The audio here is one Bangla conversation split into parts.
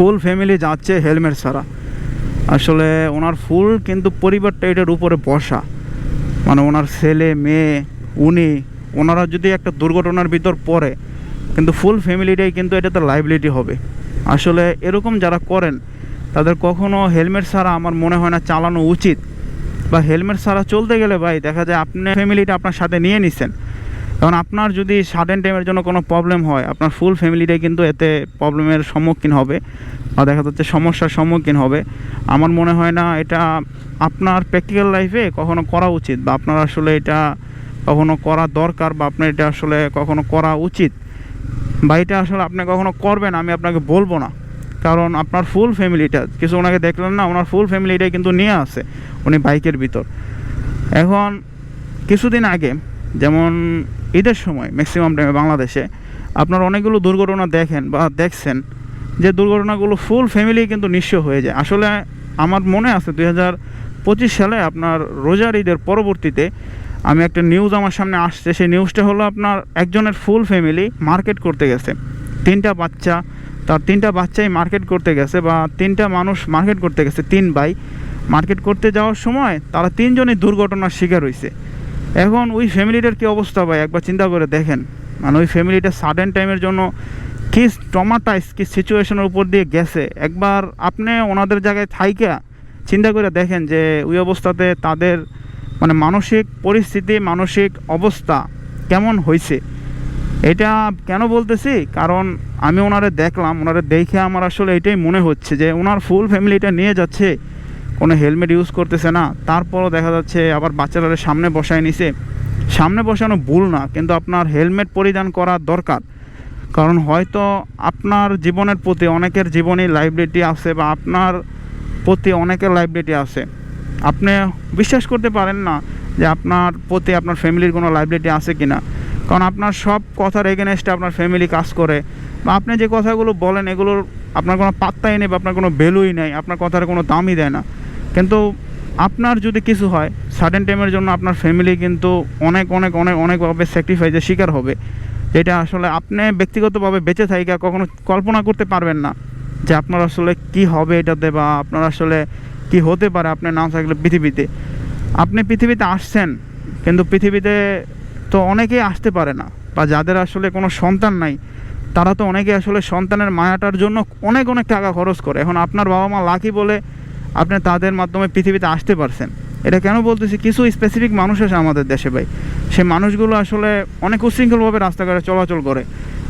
ফুল ফ্যামিলি যাচ্ছে হেলমেট ছাড়া। আসলে ওনার ফুল কিন্তু পরিবারটা এটার উপরে বসা, মানে ওনার ছেলে মেয়ে ওনারা যদি একটা দুর্ঘটনার ভিতর পড়ে, কিন্তু ফুল ফ্যামিলিটাই কিন্তু এটাতে লাইবিলিটি হবে। আসলে এরকম যারা করেন তাদের কখনো হেলমেট ছাড়া আমার মনে হয় না চালানো উচিত, বা হেলমেট ছাড়া চলতে গেলে ভাই দেখা যায় আপনি ফ্যামিলিটা আপনার সাথে নিয়ে নিছেন, কারণ আপনার যদি সাডেন টাইমের জন্য কোনো প্রবলেম হয় আপনার ফুল ফ্যামিলিটাই কিন্তু এতে প্রবলেমের সম্মুখীন হবে বা দেখা যাচ্ছে সমস্যার সম্মুখীন হবে। আমার মনে হয় না এটা আপনার প্র্যাকটিক্যাল লাইফে কখনো করা উচিত, বা আপনার আসলে এটা কখনো করা দরকার, বা আপনার এটা আসলে কখনো করা উচিত, বা এটা আসলে আপনি কখনো করবেন আমি আপনাকে বলবো না। কারণ আপনার ফুল ফ্যামিলিটা, কিছু ওনাকে দেখলেন না, ওনার ফুল ফ্যামিলিটাই কিন্তু নিয়ে আসে উনি বাইকের ভিতর। এখন কিছুদিন আগে যেমন ঈদের সময় ম্যাক্সিমাম টাইমে বাংলাদেশে আপনার অনেকগুলো দুর্ঘটনা দেখেন বা দেখছেন, যে দুর্ঘটনাগুলো ফুল ফ্যামিলি কিন্তু নিঃস্ব হয়ে যায়। আসলে আমার মনে আছে 2025 সালে আপনার রোজার ঈদের পরবর্তীতে আমি একটা নিউজ আমার সামনে আসছে, সেই নিউজটা হলো আপনার একজনের ফুল ফ্যামিলি মার্কেট করতে গেছে, 3টা বাচ্চা, তার 3টা বাচ্চাই মার্কেট করতে গেছে, বা 3টা মানুষ মার্কেট করতে গেছে, 3 ভাই মার্কেট করতে যাওয়ার সময় তারা 3জনই দুর্ঘটনার শিকার হয়েছে। এখন ওই ফ্যামিলিটার কী অবস্থা ভাই একবার চিন্তা করে দেখেন, মানে ওই ফ্যামিলিটা সাডেন টাইমের জন্য কি ট্রমাটাইজ, কি সিচুয়েশনের উপর দিয়ে গেছে। একবার আপনি ওনাদের জায়গায় থাইকা চিন্তা করে দেখেন যে ওই অবস্থাতে তাদের মানে মানসিক পরিস্থিতি, মানসিক অবস্থা কেমন হয়েছে। এটা কেন বলতেছি, কারণ আমি ওনারে দেখলাম, ওনারে দেখে আমার আসলে এটাই মনে হচ্ছে যে ওনার ফুল ফ্যামিলিটা নিয়ে যাচ্ছে, কোনো হেলমেট ইউজ করতেছে না, তারপরও দেখা যাচ্ছে আবার বাচ্চারা সামনে বসায় নিছে। সামনে বসানো ভুল না, কিন্তু আপনার হেলমেট পরিধান করা দরকার, কারণ হয়তো আপনার জীবনের প্রতি অনেকের জীবনে লাইবিলিটি আছে, বা আপনার প্রতি অনেকের লাইবিলিটি আছে। আপনি বিশ্বাস করতে পারেন না যে আপনার প্রতি আপনার ফ্যামিলির কোনো লাইবিলিটি আছে কি না, কারণ আপনার সব কথার এগেনস্টে আপনার ফ্যামিলি কাজ করে, বা আপনি যে কথাগুলো বলেন এগুলোর আপনার কোনো পাত্তাই নেই, বা আপনার কোনো ভ্যালুই নেই, আপনার কথার কোনো দামই দেয় না। কিন্তু আপনার যদি কিছু হয় সাডেন টাইমের জন্য আপনার ফ্যামিলি কিন্তু অনেকভাবে স্যাক্রিফাইসের শিকার হবে, যেটা আসলে আপনি ব্যক্তিগতভাবে বেঁচে থাকা কখনো কল্পনা করতে পারবেন না যে আপনার আসলে কি হবে এটাতে, বা আপনার আসলে কি হতে পারে আপনি না থাকলে পৃথিবীতে। আপনি পৃথিবীতে আসছেন, কিন্তু পৃথিবীতে তো অনেকেই আসতে পারে না, বা যাদের আসলে কোনো সন্তান নাই তারা তো অনেকে আসলে সন্তানের মায়াটার জন্য অনেক টাকা খরচ করে। এখন আপনার বাবা মা লাকি বলে আপনি তাদের মাধ্যমে পৃথিবীতে আসতে পারছেন। এটা কেন বলতেছি, কিছু স্পেসিফিক মানুষ আছে আমাদের দেশে ভাই, সেই মানুষগুলো আসলে অনেক উশৃঙ্খলভাবে রাস্তাঘাটে চলাচল করে।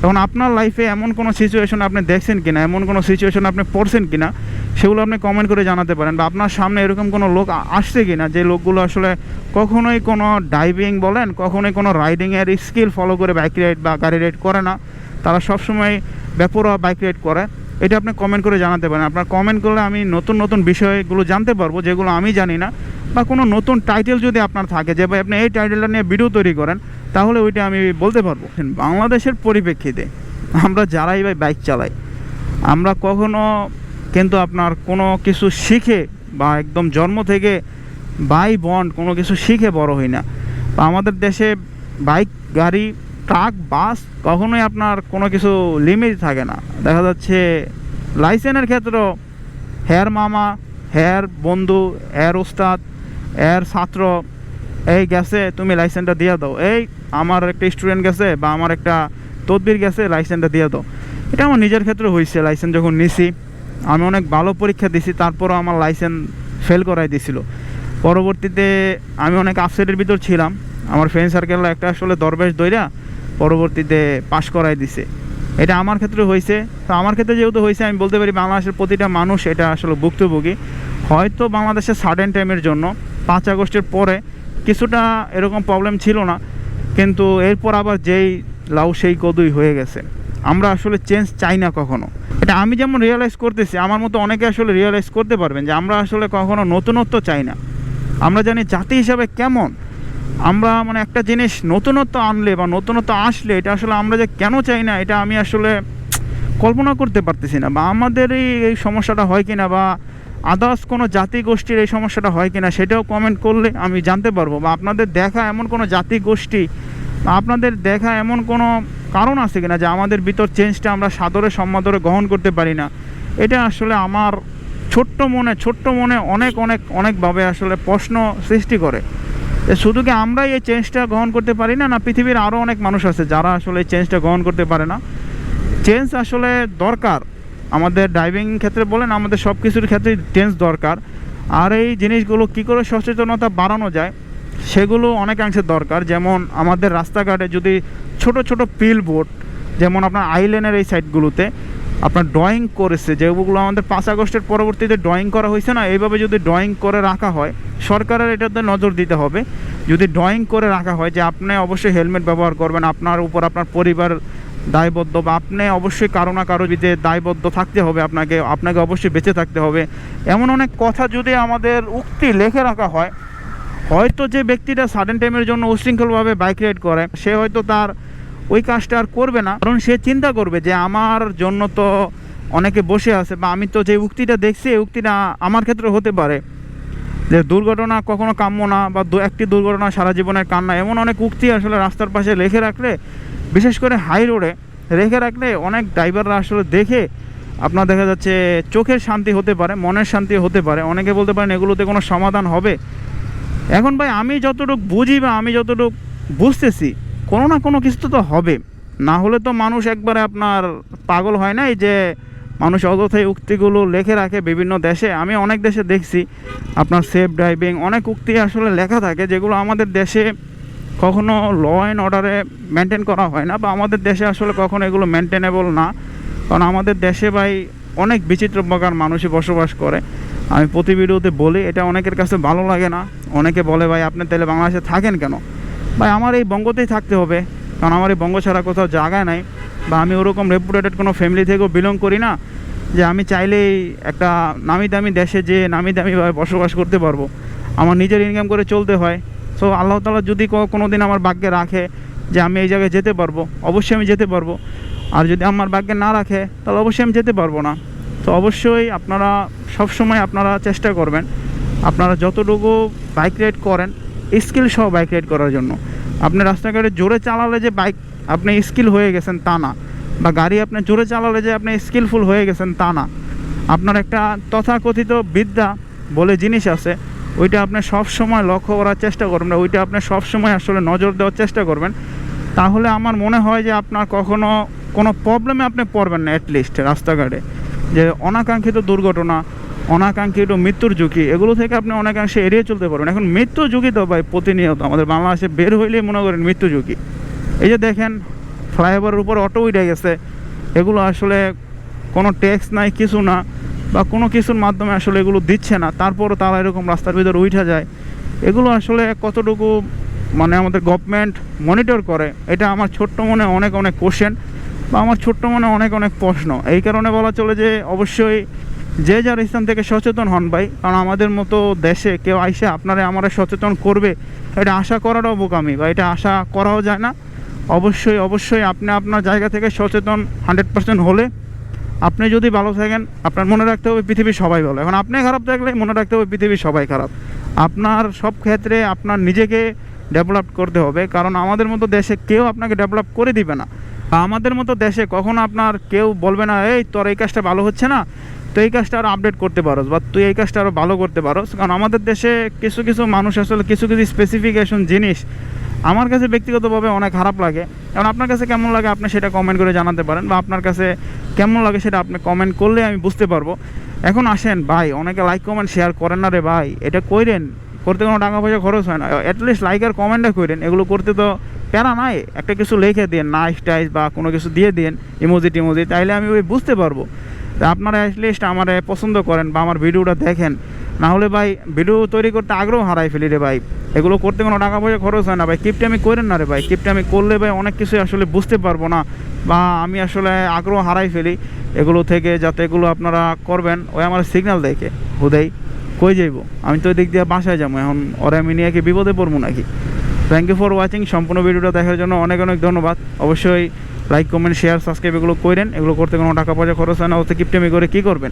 এখন আপনার লাইফে এমন কোনো সিচুয়েশন আপনি দেখছেন কিনা, এমন কোনো সিচুয়েশন আপনি পড়ছেন কিনা, সেগুলো আপনি কমেন্ট করে জানাতে পারেন, বা আপনার সামনে এরকম কোনো লোক আসছে কিনা যে লোকগুলো আসলে কখনোই কোনো ড্রাইভিং বলেন, কখনোই কোনো রাইডিংয়ের স্কিল ফলো করে বাইক রাইড বা গাড়ি রাইড করে না, তারা সবসময় বেপরোয়া বাইক রাইড করে। এটা আপনি কমেন্ট করে জানাতে পারেন। আপনার কমেন্ট করলে আমি নতুন বিষয়গুলো জানতে পারবো যেগুলো আমি জানি না, বা কোনো নতুন টাইটেল যদি আপনার থাকে যে ভাই আপনি এই টাইটেলটা নিয়ে ভিডিও তৈরি করেন, তাহলে ওইটা আমি বলতে পারবো। বাংলাদেশের পরিপ্রেক্ষিতে আমরা যারাই ভাই বাইক চালাই, আমরা কখনো কিন্তু আপনার কোনো কিছু শিখে বা একদম জন্ম থেকে বাই বন্ড কোনো কিছু শিখে বড় হই না। বা আমাদের দেশে বাইক, গাড়ি, ট্রাক, বাস কখনোই আপনার কোনো কিছু লিমিট থাকে না। দেখা যাচ্ছে লাইসেন্সের ক্ষেত্রেও হের মামা, হের বন্ধু, এর ওস্তাদ, এর ছাত্র, এই গেছে তুমি লাইসেন্সটা দিয়ে দাও, এই আমার একটা স্টুডেন্ট গেছে বা আমার একটা তদবির গেছে লাইসেন্সটা দিয়ে দাও। এটা আমার নিজের ক্ষেত্রে হয়েছে। লাইসেন্স যখন নিছি আমি অনেক ভালো পরীক্ষা দিছি, তারপরও আমার লাইসেন্স ফেল করাই দিছিল। পরবর্তীতে আমি অনেক আপসেটের ভিতর ছিলাম, আমার ফ্রেন্ড সার্কেল একটা আসলে দরবেশ দইরা পরবর্তীতে পাশ করাই দিছে। এটা আমার ক্ষেত্রে হয়েছে। তো আমার ক্ষেত্রে যেহেতু হয়েছে আমি বলতে পারি বাংলাদেশের প্রতিটা মানুষ এটা আসলে ভুক্তভোগী। হয়তো বাংলাদেশের সাডেন টাইমের জন্য 5 আগস্টের পরে কিছুটা এরকম প্রবলেম ছিল না, কিন্তু এরপর আবার যেই লাউ সেই কদুই হয়ে গেছে। আমরা আসলে চেঞ্জ চাই না কখনো। এটা আমি যেমন রিয়েলাইজ করতেছি, আমার মতো অনেকে আসলে রিয়েলাইজ করতে পারবেন যে আমরা আসলে কখনো নতুনত্ব চাই না। আমরা জানি জাতি হিসাবে কেমন আমরা, মানে একটা জিনিস নতুনত্ব আনলে বা নতুনত্ব আসলে এটা আসলে আমরা যে কেন চাই না এটা আমি আসলে কল্পনা করতে পারতেছি না। বা আমাদেরই এই সমস্যাটা হয় কিনা, বা আদার্স কোনো জাতি গোষ্ঠীর এই সমস্যাটা হয় কিনা সেটাও কমেন্ট করলে আমি জানতে পারবো। বা আপনাদের দেখা এমন কোনো জাতি গোষ্ঠী বা আপনাদের দেখা এমন কোনো কারণ আছে কিনা যে আমাদের ভিতর চেঞ্জটা আমরা সাদরে সম্মাদরে গ্রহণ করতে পারি না। এটা আসলে আমার ছোট্ট মনে অনেকভাবে আসলে প্রশ্ন সৃষ্টি করে যে শুধু কি আমরাই এই চেঞ্জটা গ্রহণ করতে পারি না, না পৃথিবীর আরও অনেক মানুষ আছে যারা আসলে এই চেঞ্জটা গ্রহণ করতে পারে না। চেঞ্জ আসলে দরকার, আমাদের ড্রাইভিং ক্ষেত্রে বলেন, আমাদের সব কিছুর ক্ষেত্রে চেঞ্জ দরকার। আর এই জিনিসগুলো কী করে সচেতনতা বাড়ানো যায় সেগুলো অনেকাংশে দরকার। যেমন আমাদের রাস্তাঘাটে যদি ছোট ছোট পিল বোর্ড, যেমন আপনার আইল্যান্ডের এই সাইডগুলোতে আপনার ড্রয়িং করেছে, যেগুলো আমাদের 5 আগস্টের পরবর্তীতে ড্রয়িং করা হয়েছে না, এইভাবে যদি ড্রয়িং করে রাখা হয়, সরকারের এটাতে নজর দিতে হবে। যদি ড্রয়িং করে রাখা হয় যে আপনি অবশ্যই হেলমেট ব্যবহার করবেন, আপনার উপর আপনার পরিবার দায়বদ্ধ, বা আপনি অবশ্যই কারো না কারো যে দায়বদ্ধ থাকতে হবে, আপনাকে অবশ্যই বেঁচে থাকতে হবে, এমন অনেক কথা যদি আমাদের উক্তি লিখে রাখা হয়, হয়তো যে ব্যক্তিটা সাডেন টাইমের জন্য উশৃঙ্খলভাবে বাইক রাইড করে সে হয়তো তার ওই কাজটা আর করবে না, কারণ সে চিন্তা করবে যে আমার জন্য তো অনেকে বসে আছে, বা আমি তো যে উক্তিটা দেখছি এই উক্তিটা আমার ক্ষেত্রে হতে পারে, যে দুর্ঘটনা কখনো কাম্য না, বা একটি দুর্ঘটনা সারা জীবনের কান্না, এমন অনেক উক্তি আসলে রাস্তার পাশে লিখে রাখলে, বিশেষ করে হাই রোডে রেখে রাখলে অনেক ড্রাইভাররা আসলে দেখে আপনার দেখা যাচ্ছে চোখের শান্তি হতে পারে, মনের শান্তি হতে পারে। অনেকে বলতে পারেন এগুলোতে কোনো সমাধান হবে। এখন ভাই আমি যতটুকু বুঝি বা আমি যতটুকু বুঝতেছি, কোনো না কোনো কিছু তো হবে, না হলে তো মানুষ একবারে আপনার পাগল হয় না। এই যে মানুষ অযথাই উক্তিগুলো লিখে রাখে বিভিন্ন দেশে, আমি অনেক দেশে দেখছি আপনার সেফ ড্রাইভিং অনেক উক্তি আসলে লেখা থাকে, যেগুলো আমাদের দেশে কখনো ল অ্যান্ড অর্ডারে মেনটেন করা হয় না, বা আমাদের দেশে আসলে কখনো এগুলো মেনটেনেবল না। কারণ আমাদের দেশে ভাই অনেক বিচিত্র প্রকার মানুষই বসবাস করে। আমি প্রতি ভিডিওতে বলি, এটা অনেকের কাছে ভালো লাগে না। অনেকে বলে ভাই আপনি তাহলে বাংলাদেশে থাকেন কেন? ভাই আমার এই বঙ্গতেই থাকতে হবে, কারণ আমার এই বঙ্গ ছাড়া কোথাও জায়গা নাই, বা আমি ওরকম রেপুটেটেড কোনো ফ্যামিলি থেকেও বিলং করি না যে আমি চাইলেই একটা নামি দামি দেশে যে নামি দামিভাবে বসবাস করতে পারবো। আমার নিজের ইনকাম করে চলতে হয়। সো আল্লাহ তাআলা যদি কোনো দিন আমার ভাগ্যে রাখে যে আমি এই জায়গায় যেতে পারবো, অবশ্যই আমি যেতে পারবো। আর যদি আমার ভাগ্যে না রাখে তাহলে অবশ্যই আমি যেতে পারবো না। তো অবশ্যই আপনারা সবসময় আপনারা চেষ্টা করবেন, আপনারা যতটুকু বাইক রাইড করেন স্কিল সহ বাইক রাইড করার জন্য। আপনি রাস্তাঘাটে জোরে চালালে যে বাইক আপনি স্কিল হয়ে গেছেন তা না, বা গাড়ি আপনি জোরে চালালে যে আপনি স্কিলফুল হয়ে গেছেন তা না। আপনার একটা তথাকথিত বিদ্যা বলে জিনিস আছে, ওইটা আপনি সবসময় লক্ষ্য করার চেষ্টা করবেন, ওইটা আপনি সবসময় আসলে নজর দেওয়ার চেষ্টা করবেন। তাহলে আমার মনে হয় যে আপনার কখনো কোনো প্রবলেমে আপনি পড়বেন না। অ্যাটলিস্ট রাস্তাঘাটে যে অনাকাঙ্ক্ষিত দুর্ঘটনা, অনাকাঙ্ক্ষিত মৃত্যুর ঝুঁকি, এগুলো থেকে আপনি অনেকাংশে এড়িয়ে চলতে পারবেন। এখন মৃত্যু ঝুঁকি তো ভাই প্রতিনিয়ত আমাদের বাংলাদেশে বের হইলেই মনে করেন মৃত্যু ঝুঁকি। এই যে দেখেন ফ্লাইওভারের উপর অটো উঠে গেছে, এগুলো আসলে কোনো ট্যাক্স নাই, কিছু না, বা কোনো কিছুর মাধ্যমে আসলে এগুলো দিচ্ছে না, তারপরও তারা এরকম রাস্তার ভিতরে উঠে যায়। এগুলো আসলে কতটুকু মানে আমাদের গভর্নমেন্ট মনিটর করে, এটা আমার ছোট্ট মনে অনেক কোশ্চেন, বা আমার ছোট্ট মনে অনেক প্রশ্ন। এই কারণে বলা চলে যে অবশ্যই যে যার স্থান থেকে সচেতন হন ভাই, কারণ আমাদের মতো দেশে কেউ আইসে আপনারা আমরা সচেতন করবে এটা আশা করাটাও বোকামি, বা এটা আশা করাও যায় না। অবশ্যই আপনি আপনার জায়গা থেকে সচেতন 100% হলে, আপনি যদি ভালো থাকেন আপনার মনে রাখতে হবে পৃথিবীর সবাই ভালো। এখন আপনি খারাপ থাকলে মনে রাখতে হবে পৃথিবীর সবাই খারাপ। আপনার সব ক্ষেত্রে আপনার নিজেকে ডেভেলপ করতে হবে, কারণ আমাদের মতো দেশে কেউ আপনাকে ডেভেলপ করে দিবে না, বা আমাদের মতো দেশে কখনো আপনার কেউ বলবে না এই তোর এই কাজটা ভালো হচ্ছে না, তো এই কাজটা আরও আপডেট করতে পারোস, বা তুই এই কাজটা আরও ভালো করতে পারোস। কারণ আমাদের দেশে কিছু মানুষ আসলে কিছু স্পেসিফিকেশন জিনিস আমার কাছে ব্যক্তিগতভাবে অনেক খারাপ লাগে। কারণ আপনার কাছে কেমন লাগে আপনি সেটা কমেন্ট করে জানাতে পারেন, বা আপনার কাছে কেমন লাগে সেটা আপনি কমেন্ট করলে আমি বুঝতে পারবো। এখন আসেন ভাই, অনেকে লাইক কমেন্ট শেয়ার করেন না রে ভাই, এটা কইরেন, করতে কোনো টাকা পয়সা খরচ হয় না। অ্যাটলিস্ট লাইক আর কমেন্টটা করেন, এগুলো করতে তো প্যারা নাই, একটা কিছু লিখে দিন নাইস টাইস বা কোনো কিছু দিয়ে দিন ইমোজি টিমোজি, তাইলে আমি ওই বুঝতে পারবো। তা আপনারা অ্যাটলিস্ট আমার পছন্দ করেন বা আমার ভিডিওটা দেখেন, না হলে ভাই ভিডিও তৈরি করতে আগ্রহ হারাই ফেলি রে ভাই। এগুলো করতে কোনো টাকা পয়সা খরচ হয় না ভাই, কিপটামি করেন না রে ভাই। কিপটামি করলে ভাই অনেক কিছু আসলে বুঝতে পারবো না, বা আমি আসলে আগ্রহ হারাই ফেলি এগুলো থেকে। যাতে এগুলো আপনারা করবেন, ওই আমার সিগন্যাল দেখে হুদেই কই যাইব, আমি তো ওই দিক দিয়ে বাসায় যাবো, এখন ওরা আমি নিয়ে কি বিপদে পড়বো নাকি? Thank you for watching. সম্পূর্ণ ভিডিওটা দেখার জন্য অনেক ধন্যবাদ। অবশ্যই লাইক কমেন্ট শেয়ার সাবস্ক্রাইব এগুলো করেন, এগুলো করতে কোনো টাকা পয়সা খরচ হয় না, ওতে কিপটামি করে কী করবেন।